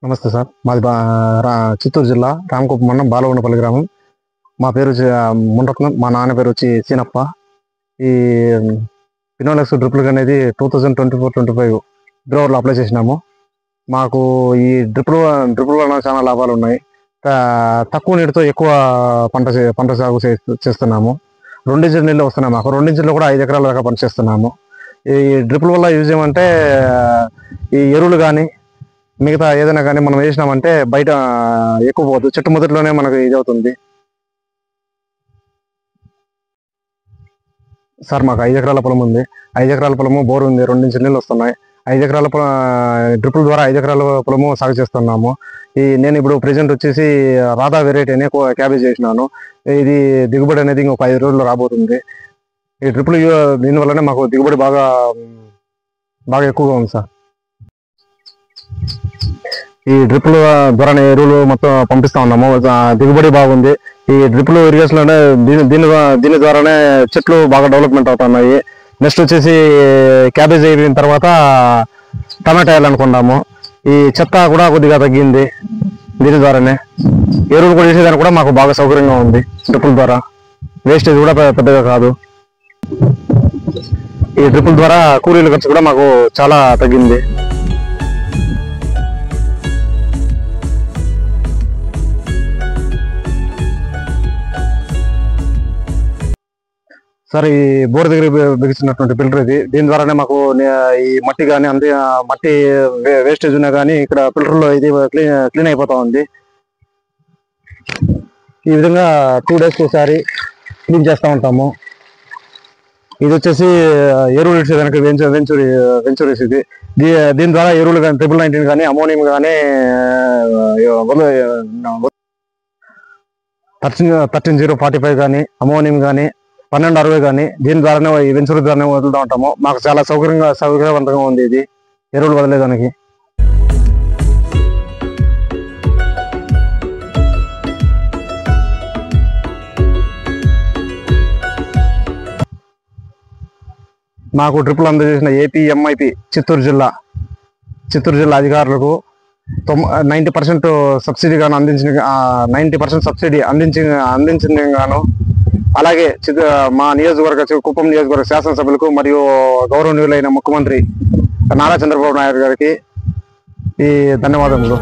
నమస్తే సార్. మాది చిత్తూరు జిల్లా రామకుప్పం మండలం బాలవనపల్లి గ్రామం. మా పేరు ముండరత్నం. మా నాన్న పేరు వచ్చి సీనప్ప. ఈ ఫినోలెక్స్ డ్రిప్లు అనేది 2024-25 ఫిబ్రవరిలో అప్లై చేసినాము. మాకు ఈ డ్రిప్ల వలన చాలా లాభాలు ఉన్నాయి. తక్కువ నీటితో ఎక్కువ పంట సాగు చేస్తున్నాము. 2 ఇంచుల నీళ్ళు వస్తున్నాయి. మాకు 2 ఇంచుల్లో కూడా 5 ఎకరాల దాకా పంట చేస్తున్నాము. ఈ డ్రిప్ల వల్ల యూజ్ ఏమంటే ఈ ఎరువులు కానీ మిగతా ఏదైనా కానీ మనం వేసినామంటే బయట ఎక్కువ పోదు, చెట్టు మొదట్లోనే మనకు ఇది అవుతుంది. సార్ మాకు 5 ఎకరాల పొలం ఉంది. 5 ఎకరాల పొలము బోర్ ఉంది. 2 ఇంచుల నీళ్ళు వస్తున్నాయి. 5 ఎకరాల డ్రిప్పుల ద్వారా 5 ఎకరాల పొలము సాగు చేస్తున్నాము. నేను ఇప్పుడు ప్రెజెంట్ వచ్చేసి రాధా వెరైటీ అనే క్యాబేజ్ చేసినాను. ఇది దిగుబడి అనేది ఇంకొక 5 రోజుల్లో రాబోతుంది. ఈ డ్రిప్పులు దీనివల్లనే మాకు దిగుబడి బాగా ఎక్కువగా ఉంది సార్. ఈ డ్రిప్పుల ద్వారా ఎరువులు మొత్తం పంపిస్తా ఉన్నాము. దిగుబడి బాగుంది. ఈ డ్రిప్పులు ఇరిగేషన్ దీని ద్వారానే చెట్లు బాగా డెవలప్మెంట్ అవుతున్నాయి. నెక్స్ట్ వచ్చేసి క్యాబేజ్ అయిపోయిన తర్వాత టమాటా వేయాలనుకున్నాము. ఈ చెత్త కూడా కొద్దిగా తగ్గింది దీని ద్వారానే. ఎరువులు కూడా వేసేదానికి కూడా మాకు బాగా సౌకర్యంగా ఉంది. డ్రిప్పుల ద్వారా వేస్టేజ్ కూడా పెద్దగా కాదు. ఈ డ్రిప్పుల ద్వారా కూలీల ఖర్చు కూడా మాకు చాలా తగ్గింది. సార్ ఈ బోర్ దగ్గర బిగించినటువంటి ఫిల్టర్ ఇది. దీని ద్వారానే మాకు ఈ మట్టి కానీ మట్టి వేస్టేజ్ ఉన్నా కానీ ఇక్కడ ఫిల్టర్లో ఇది క్లీన్ అయిపోతా ఉంది. ఈ విధంగా 2 డేస్కి ఒకసారి క్లీన్ చేస్తూ ఉంటాము. ఇది వచ్చేసి ఎరువులు ఇచ్చేదానికి వెంచూరీస్ ఇది. దీని ద్వారా ఎరువులు కానీ 19 కానీ అమోనియం కానీ 13045 కానీ అమోనియం కానీ 1260 కానీ దీని ద్వారానే ఈ వెంచూర్ ద్వారానే వదులుతూ ఉంటాము. మాకు చాలా సౌకర్యవంతంగా ఉంది ఇది ఎరువులు వదిలేదానికి. మాకు డ్రిప్పులు అందజేసిన ఏపీఎంఐపి చిత్తూరు జిల్లా అధికారులకు 90% సబ్సిడీ గాను 90% సబ్సిడీ అందించిన గాను, అలాగే మా కుప్పం నియోజకవర్గ శాసనసభ్యులకు మరియు గౌరవనీయులైన ముఖ్యమంత్రి నారా చంద్రబాబు నాయుడు గారికి ఈ ధన్యవాదములు.